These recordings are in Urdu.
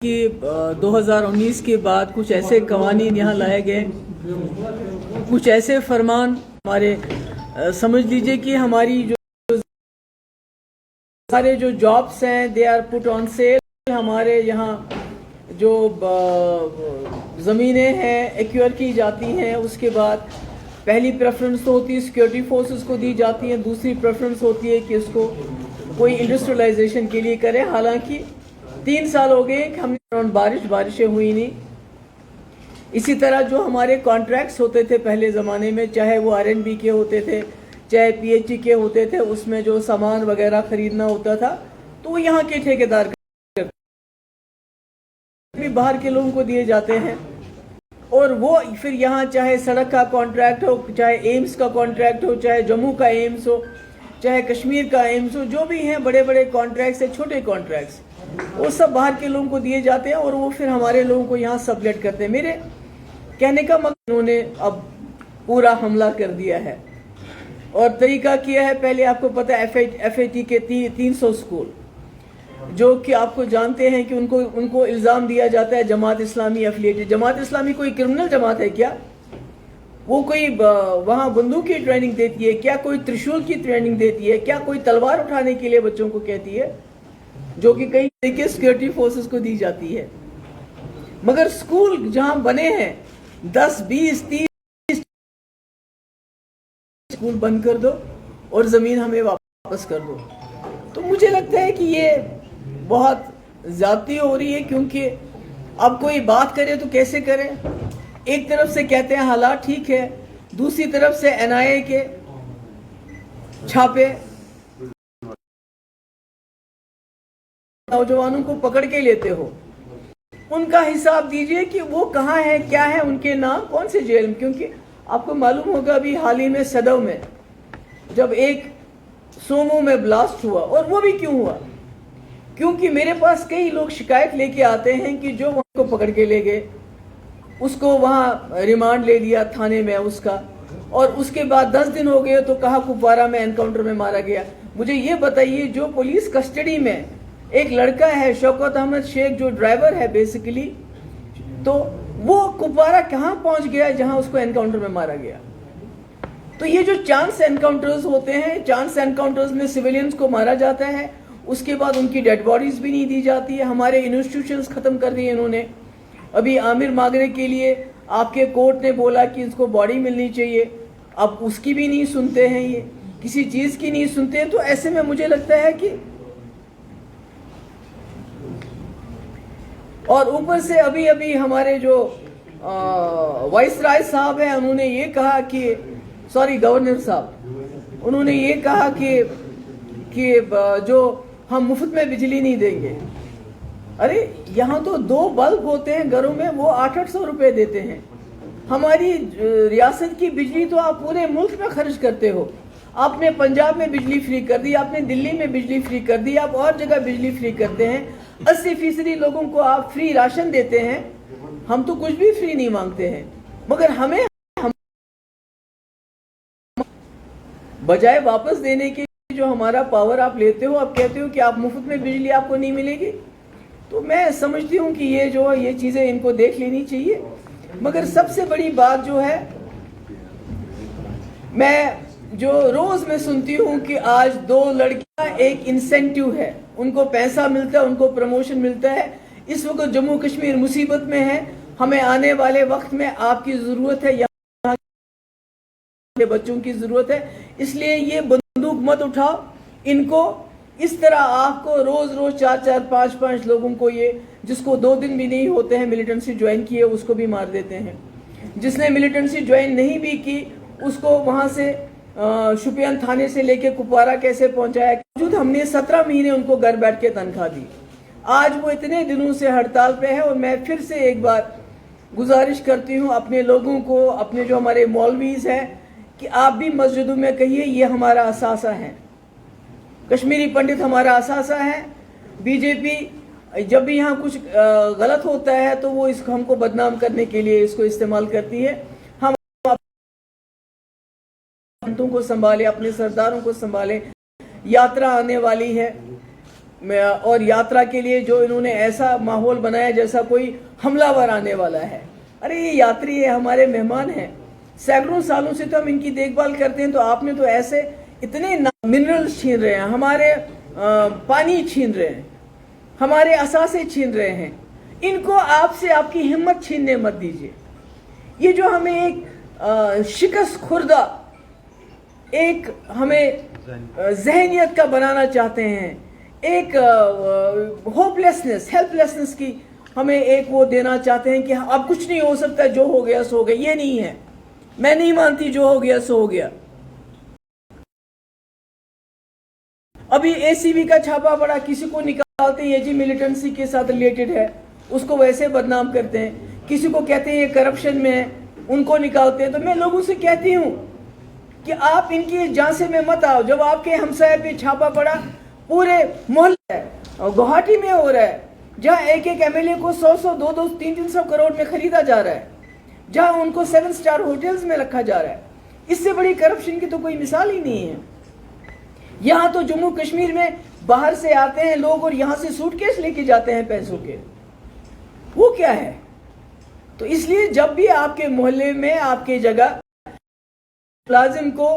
کہ 2019 کے بعد کچھ ایسے قوانین یہاں لائے گئے، کچھ ایسے فرمان ہمارے سمجھ لیجئے کہ ہماری ہمارے جو جابس ہیں they are put on cell. ہمارے یہاں جو زمینیں ہیں ایکوائر کی جاتی ہیں، اس کے بعد پہلی پریفرنس تو ہوتی ہے سیکورٹی فورسز کو دی جاتی ہیں، دوسری پریفرنس ہوتی ہے کہ اس کو کوئی انڈسٹریلائزیشن کے لیے کرے. حالانکہ 3 سال ہو گئے کہ ہم نے بارشیں ہوئی نہیں. اسی طرح جو ہمارے کانٹریکٹس ہوتے تھے پہلے زمانے میں، چاہے وہ R&B کے ہوتے تھے چاہے PHE کے ہوتے تھے، اس میں جو سامان وغیرہ خریدنا ہوتا تھا تو وہ یہاں کے ٹھیکیدار بھی باہر کے لوگوں کو دیے جاتے ہیں، اور وہ پھر یہاں چاہے سڑک کا کانٹریکٹ ہو، چاہے ایمز کا کانٹریکٹ ہو، چاہے جموں کا ایمز ہو، چاہے کشمیر کا ایمز ہو، جو بھی ہیں بڑے بڑے کانٹریکٹس ہیں، چھوٹے کانٹریکٹس، وہ سب باہر کے لوگوں کو دیے جاتے ہیں اور وہ پھر ہمارے لوگوں کو یہاں سبلیٹ کرتے ہیں. میرے کہنے کا مقصد انہوں نے اب پورا حملہ کر دیا ہے اور طریقہ کیا ہے. پہلے آپ کو پتہ ہے FAT کے 300 سکول جو کہ آپ کو جانتے ہیں کہ ان کو الزام دیا جاتا ہے جماعت اسلامی افیلیٹڈ. جماعت اسلامی کوئی کرمنل جماعت ہے کیا؟ وہ کوئی وہاں بندوق کی ٹریننگ دیتی ہے کیا؟ کوئی ترشول کی ٹریننگ دیتی ہے کیا؟ کوئی تلوار اٹھانے کے لیے بچوں کو کہتی ہے، جو کہ کئی طریقے سیکورٹی فورسز کو دی جاتی ہے. مگر سکول جہاں بنے ہیں 10 20 30 سکول بند کر دو اور زمین ہمیں واپس کر دو. تو مجھے لگتا ہے کہ یہ بہت زیادتی ہو رہی ہے، کیونکہ اب کوئی بات کرے تو کیسے کرے؟ ایک طرف سے کہتے ہیں حالات ٹھیک ہے، دوسری طرف سے NIA کے چھاپے، نوجوانوں کو پکڑ کے لیتے ہو. ان کا حساب دیجئے کہ وہ کہاں ہیں، کیا ہے ان کے نام، کون سے جیل میں. کیونکہ آپ کو معلوم ہوگا ابھی حال ہی میں سدو میں جب ایک سومو میں بلاسٹ ہوا، اور وہ بھی کیوں ہوا؟ کیونکہ میرے پاس کئی لوگ شکایت لے کے آتے ہیں کہ جو وہاں کو پکڑ کے لے گئے، اس کو وہاں ریمانڈ لے لیا تھانے میں اس کا، اور اس کے بعد 10 دن ہو گئے تو کہا کپوارہ میں انکاؤنٹر میں مارا گیا. مجھے یہ بتائیے جو پولیس کسٹڈی میں ایک لڑکا ہے شوکت احمد شیخ جو ڈرائیور ہے بیسیکلی، تو وہ کپوارہ کہاں پہنچ گیا جہاں اس کو انکاؤنٹر میں مارا گیا؟ تو یہ جو چانس انکاؤنٹرز ہوتے ہیں، چانس انکاؤنٹرز میں سویلینز کو مارا جاتا ہے، اس کے بعد ان کی ڈیڈ باڈیز بھی نہیں دی جاتی ہے. ہمارے انسٹیٹیوشنز ختم کر دیے انہوں نے. ابھی عامر ماگرے کے لیے آپ کے کورٹ نے بولا کہ اس کو باڈی ملنی چاہیے، اب اس کی بھی نہیں سنتے ہیں، یہ کسی چیز کی نہیں سنتے ہیں. تو ایسے میں مجھے لگتا ہے کہ اور اوپر سے ابھی ہمارے جو وائس رائے صاحب ہیں انہوں نے یہ کہا کہ گورنر صاحب انہوں نے یہ کہا کہ جو ہم مفت میں بجلی نہیں دیں گے. ارے یہاں تو 2 بلب ہوتے ہیں گھروں میں، وہ 800 روپے دیتے ہیں. ہماری ریاست کی بجلی تو آپ پورے ملک میں خرچ کرتے ہو. آپ نے پنجاب میں بجلی فری کر دی، آپ نے دلی میں بجلی فری کر دی، آپ اور جگہ بجلی فری کرتے ہیں. 80% لوگوں کو آپ فری راشن دیتے ہیں. ہم تو کچھ بھی فری نہیں مانگتے ہیں، مگر ہمیں بجائے واپس دینے کے جو ہمارا پاور آپ لیتے ہو، آپ کہتے ہو کہ آپ مفت میں بجلی آپ کو نہیں ملے گی. تو میں سمجھتی ہوں کہ یہ چیزیں ان کو دیکھ لینی چاہیے. مگر سب سے بڑی بات جو ہے، میں جو روز میں سنتی ہوں کہ آج 2 لڑکیاں ایک انسینٹیو ہے، ان کو پیسہ ملتا ہے، ان کو پروموشن ملتا ہے. اس وقت جموں کشمیر مصیبت میں ہے. ہمیں آنے والے وقت میں آپ کی ضرورت ہے، یہاں کے بچوں کی ضرورت ہے. اس لیے یہ بندوق مت اٹھاؤ. ان کو اس طرح آپ کو روز 4 5 لوگوں کو، یہ جس کو 2 دن بھی نہیں ہوتے ہیں ملیٹنسی جوائن کیے، اس کو بھی مار دیتے ہیں. جس نے ملیٹنسی جوائن نہیں بھی کی اس کو وہاں سے شوپیان تھانے سے لے کے کپوارہ کیسے پہنچایا. ہم نے 17 مہینے ان کو گھر بیٹھ کے تنخواہ دی. آج وہ اتنے دنوں سے ہڑتال پہ ہے. اور میں پھر سے ایک بار گزارش کرتی ہوں اپنے لوگوں کو، اپنے جو ہمارے مولویز ہیں، کہ آپ بھی مسجدوں میں کہیے یہ ہمارا اثاثہ ہے، کشمیری پنڈت ہمارا اثاثہ ہے. BJP جب بھی یہاں کچھ غلط ہوتا ہے تو وہ ہم کو بدنام کرنے کے لیے اس کو استعمال کرتی ہے. ہم پنڈتوں کو سنبھالے، اپنے سرداروں کو سنبھالے. یاترا آنے والی ہے، اور یاترا کے لیے جو انہوں نے ایسا ماحول بنایا جیسا کوئی حملہ ور آنے والا ہے. ارے یہ یاتری ہے, ہمارے مہمان ہیں, سینکڑوں سالوں سے تو ہم ان کی دیکھ بھال کرتے ہیں, تو آپ نے تو ایسے اتنے منرلز چھین رہے ہیں, ہمارے پانی چھین رہے ہیں, ہمارے اثاثے چھین رہے ہیں. ان کو آپ سے آپ کی ہمت چھیننے مت دیجیے. یہ جو ہمیں ایک شکست خوردہ ایک ہمیں ذہنیت کا بنانا چاہتے ہیں, ایک ہوپ لیسنس, ہیلپ لیسنس کی ہمیں ایک وہ دینا چاہتے ہیں کہ اب کچھ نہیں ہو سکتا, جو ہو گیا سو ہو گیا. یہ نہیں ہے, میں نہیں مانتی جو ہو گیا سو ہو گیا. ابھی اے سی بی کا چھاپا پڑا, کسی کو نکالتے ہیں یہ جی ملیٹنسی کے ساتھ ریلیٹڈ ہے, اس کو ویسے بدنام کرتے ہیں. کسی کو کہتے ہیں یہ کرپشن میں ہے, ان کو نکالتے ہیں. تو میں لوگوں سے کہتی ہوں کہ آپ ان کی جانچے میں مت آؤ. جب آپ کے ہمسائے پہ چھاپا پڑا, پورے محلے ہے, اور گوہاٹی میں ہو رہا ہے, جہاں ایک ایک ایم ایل اے کو 100 200 300 کروڑ میں خریدا جا رہا ہے, جہاں ان کو 7 اسٹار ہوٹلز میں رکھا جا رہا ہے. اس سے بڑی کرپشن کی تو کوئی مثال ہی نہیں ہے. یہاں تو جموں کشمیر میں باہر سے آتے ہیں لوگ اور یہاں سے سوٹ کیس لے کے جاتے ہیں پیسوں کے. وہ کیا ہے؟ تو اس لیے جب بھی آپ کے محلے میں آپ کے جگہ ملازم کو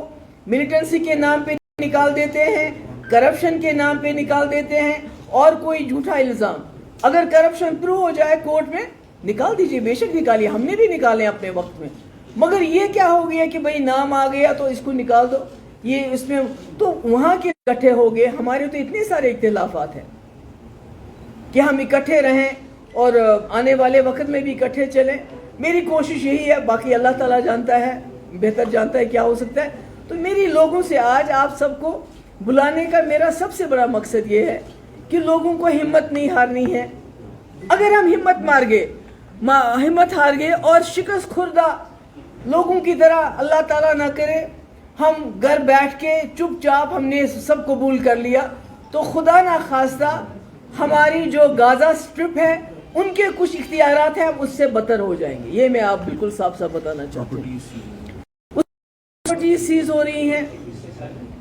ملیٹنسی کے نام پہ نکال دیتے ہیں, کرپشن کے نام پہ نکال دیتے ہیں, اور کوئی جھوٹا الزام, اگر کرپشن پروو ہو جائے کورٹ میں نکال دیجئے, بے شک نکالیے, ہم نے بھی نکالے اپنے وقت میں. مگر یہ کیا ہو گیا کہ بھئی نام آ گیا تو اس کو نکال دو, یہ اس میں تو وہاں کے اکٹھے ہو گئے. ہمارے تو اتنے سارے اختلافات ہیں کہ ہم اکٹھے رہیں اور آنے والے وقت میں بھی اکٹھے چلیں. میری کوشش یہی ہے, باقی اللہ تعالیٰ جانتا ہے, بہتر جانتا ہے کیا ہو سکتا ہے. تو میری لوگوں سے آج آپ سب کو بلانے کا میرا سب سے بڑا مقصد یہ ہے کہ لوگوں کو ہمت نہیں ہارنی ہے. اگر ہم ہمت ہار گئے اور شکست خوردہ لوگوں کی طرح اللہ تعالیٰ نہ کرے ہم گھر بیٹھ کے چپ چاپ ہم نے سب قبول کر لیا, تو خدا نہ خواستہ ہماری جو غازہ سٹرپ ہے ان کے کچھ اختیارات ہیں اس سے بدتر ہو جائیں گے. یہ میں آپ بالکل صاف صاف بتانا چاہتا ہوں. پراپرٹیز سیز ہو رہی ہیں.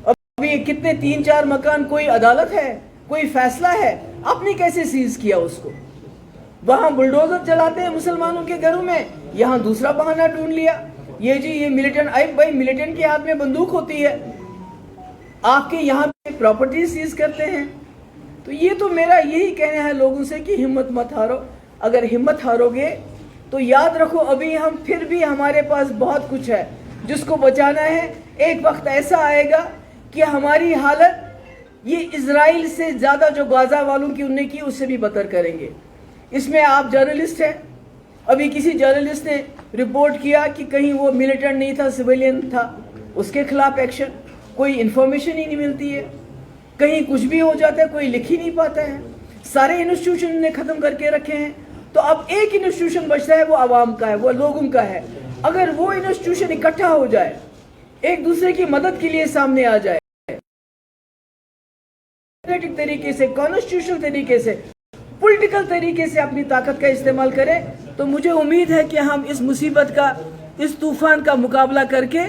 ابھی کتنے 3-4 مکان, کوئی عدالت ہے, کوئی فیصلہ ہے, آپ نے کیسے سیز کیا اس کو؟ وہاں بلڈوزر چلاتے ہیں مسلمانوں کے گھروں میں, یہاں دوسرا بہانہ ڈھونڈ لیا, یہ جی یہ ملیٹنٹ. بھائی ملیٹنٹ کے ہاتھ میں بندوق ہوتی ہے, آپ کے یہاں پہ پراپرٹی سیز کرتے ہیں. تو یہ تو میرا یہی کہنا ہے لوگوں سے کہ ہمت مت ہارو. اگر ہمت ہارو گے تو یاد رکھو ابھی ہم پھر بھی ہمارے پاس بہت کچھ ہے جس کو بچانا ہے. ایک وقت ایسا آئے گا کہ ہماری حالت یہ اسرائیل سے زیادہ جو غزہ والوں کی انہیں کی اس سے بھی بدتر کریں گے. اس میں آپ جرنلسٹ ہیں, ابھی کسی جرنلسٹ نے رپورٹ کیا کہ کہیں وہ ملیٹنٹ نہیں تھا, سویلین تھا, اس کے خلاف ایکشن. کوئی انفارمیشن ہی نہیں ملتی ہے, کہیں کچھ بھی ہو جاتا ہے, کوئی لکھ ہی نہیں پاتا ہے. سارے انسٹیٹیوشن نے ختم کر کے رکھے ہیں. تو اب ایک انسٹیٹیوشن بچتا ہے, وہ عوام کا ہے, وہ لوگوں کا ہے. اگر وہ انسٹیٹیوشن اکٹھا ہو جائے, ایک دوسرے کی مدد کے لیے سامنے آ جائے, طریقے سے, کانسٹیٹیوشنل طریقے سے, پولیٹیکل طریقے سے اپنی طاقت کا استعمال کریں, تو مجھے امید ہے کہ ہم اس مصیبت کا, اس طوفان کا مقابلہ کر کے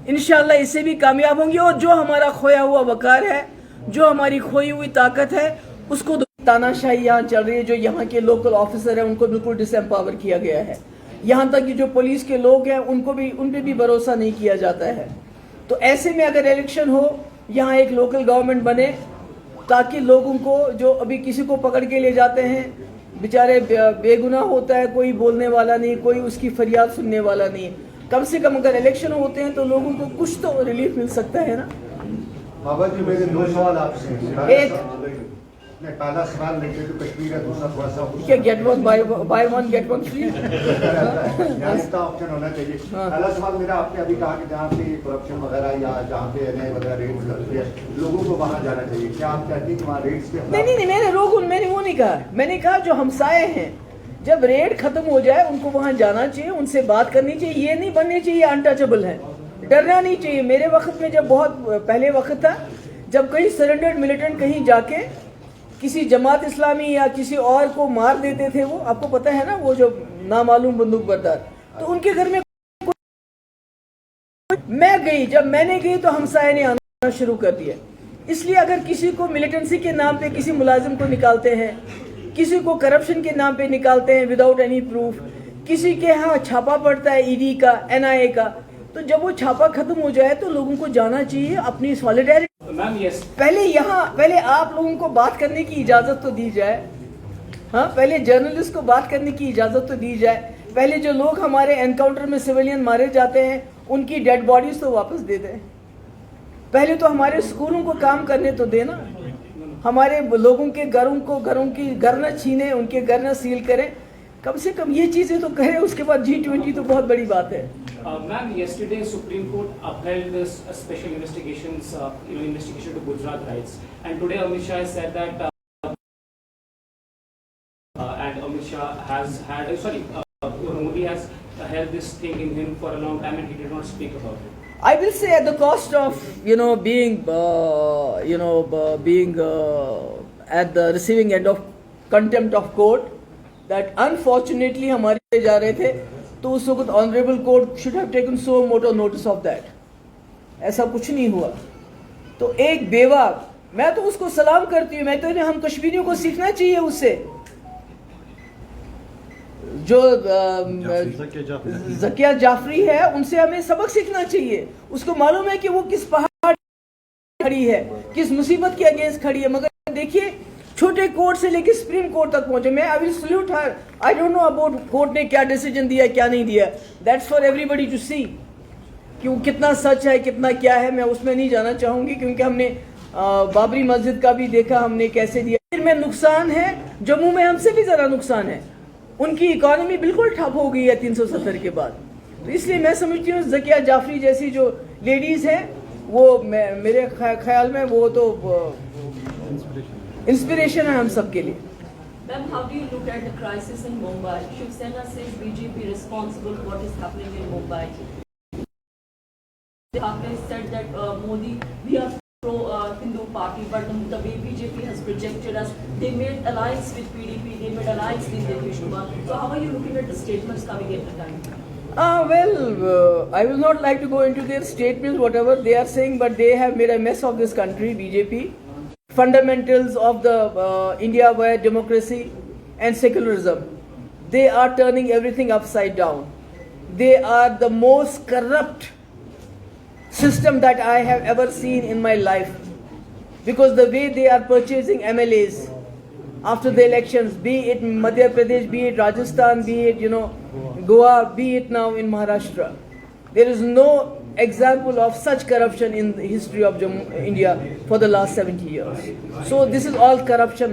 انشاءاللہ اس سے بھی کامیاب ہوں گے. اور جو ہمارا کھویا ہوا وقار ہے, جو ہماری کھوئی ہوئی طاقت ہے, اس کو تاناشاہی یہاں چل رہی ہے. جو یہاں کے لوکل آفیسر ہیں ان کو بالکل ڈس ایمپاور کیا گیا ہے. یہاں تک کہ جو پولیس کے لوگ ہیں ان پہ بھی بھروسہ نہیں کیا جاتا ہے. تو ایسے میں اگر الیکشن ہو, یہاں ایک لوکل گورنمنٹ بنے, تاکہ لوگوں کو جو ابھی کسی کو پکڑ کے لے جاتے ہیں, بیچارے بے گناہ ہوتا ہے, کوئی بولنے والا نہیں, کوئی اس کی فریاد سننے والا نہیں. کم سے کم اگر الیکشن ہوتے ہیں تو لوگوں کو کچھ تو ریلیف مل سکتا ہے نا. بابا جی میرے 2 سوال آپ سے. ایک پہلا سوال لے کے کشمیر ہے, دوسرا تھوڑا سا کیا get one by one get one free option ہونا چاہیے. پہلا سوال میرا, آپ نے ابھی کہا کہ جہاں پہ کرپشن وغیرہ یا جہاں پہ نئے وغیرہ ریٹس کرتے ہیں لوگوں کو وہاں جانا چاہیے. کیا آپ چاہتے ہیں کہ وہاں ریٹس کے نہیں, میں نے وہ نہیں کہا. میں نے کہا جو ہمسائے ہیں, جب ریٹ ختم ہو جائے ان کو وہاں جانا چاہیے, ان سے بات کرنی چاہیے. یہ نہیں بننی چاہیے انٹچبل ہے, ڈرنا نہیں چاہیے. میرے وقت میں جب بہت پہلے وقت تھا, جب کہیں سرنڈرڈ ملیٹنٹ کہیں جا کے کسی جماعت اسلامی یا کسی اور کو مار دیتے تھے, وہ آپ کو پتہ ہے نا, وہ جو نامعلوم بندوق بردار, تو ان کے گھر میں میں گئی, جب میں نے گئی تو ہمسائے نے آنا شروع کر دیا. اس لیے اگر کسی کو ملیٹنسی کے نام پہ کسی ملازم کو نکالتے ہیں, کسی کو کرپشن کے نام پہ نکالتے ہیں وداؤٹ اینی پروف, کسی کے ہاں چھاپا پڑتا ہے ای ڈی کا, این آئی اے کا, تو جب وہ چھاپا ختم ہو جائے تو لوگوں کو جانا چاہیے اپنی سالیڈیرٹی. پہلے آپ لوگوں کو بات کرنے کی اجازت تو دی جائے. ہاں, پہلے جرنلسٹ کو بات کرنے کی اجازت تو دی جائے. پہلے جو لوگ ہمارے انکاؤنٹر میں سویلین مارے جاتے ہیں ان کی ڈیڈ باڈیز تو واپس دے دیں. پہلے تو ہمارے اسکولوں کو کام کرنے تو دینا. ہمارے لوگوں کے گھروں کی گھر نہ چھینے, ان کے گھر نہ سیل کریں. کم سے کم یہ چیزیں تو کریں. اس کے بعد G20 تو بہت بڑی بات ہے. Ma'am, yesterday Supreme Court upheld this special investigation to Gujarat riots, and today Amit Shah has said that and Amit Shah has had Modi has held this thing in him for a long time and he did not speak about it. I will say at the cost of being at the receiving end of contempt of court that unfortunately ہمارے جا رہے تھے تو اس وقت honourable court should have taken so much notice of that. ایسا کچھ نہیں ہوا. تو ایک بیوہ, میں تو اس کو سلام کرتی ہوں. میں تو ہم کشمیریوں کو سیکھنا چاہیے اس سے. جو زکیہ جعفری ہے ان سے ہمیں سبق سیکھنا چاہیے. اس کو معلوم ہے کہ وہ کس پہاڑ کھڑی ہے, کس مصیبت کے اگینسٹ کھڑی ہے, مگر دیکھیے چھوٹے کورٹ سے لے کے سپریم کورٹ تک پہنچے. میں I will salute her. I don't know about court نے کیا ڈیسیجن دیا کیا نہیں دیا. That's for everybody to see. کہ وہ کتنا سچ ہے کتنا کیا ہے میں اس میں نہیں جانا چاہوں گی, کیونکہ ہم نے بابری مسجد کا بھی دیکھا ہم نے کیسے دیا. میں نقصان ہے, جموں میں ہم سے بھی ذرا نقصان ہے. ان کی اکانومی بالکل ٹھپ ہو گئی ہے 370 کے بعد. تو اس لیے میں سمجھتی ہوں زکیہ جعفری جیسی جو لیڈیز ہیں وہ میرے خیال میں وہ تو انسپریشن ہے ہم سب کے لیے. Ma'am, how do you look at the crisis in Mumbai? Shiv Sena says BJP responsible for what is happening in Mumbai. Thackeray said that Modi, we are pro-Hindu party, but the way BJP has projected us, they made alliance with PDP, they made alliance with Nitish Kumar. So how are you looking at the statements coming at the time? I will not like to go into their statements, whatever they are saying, but they have made a mess of this country, BJP. Fundamentals of the India were democracy and secularism. They are turning everything upside down. They are the most corrupt system that I have ever seen in my life, because the way they are purchasing MLAs after the elections, be it Madhya Pradesh, be it Rajasthan, be it Goa, be it now in Maharashtra, there is no example of such corruption in the history of India for the last 70 years. So this is all corruption,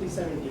370,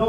9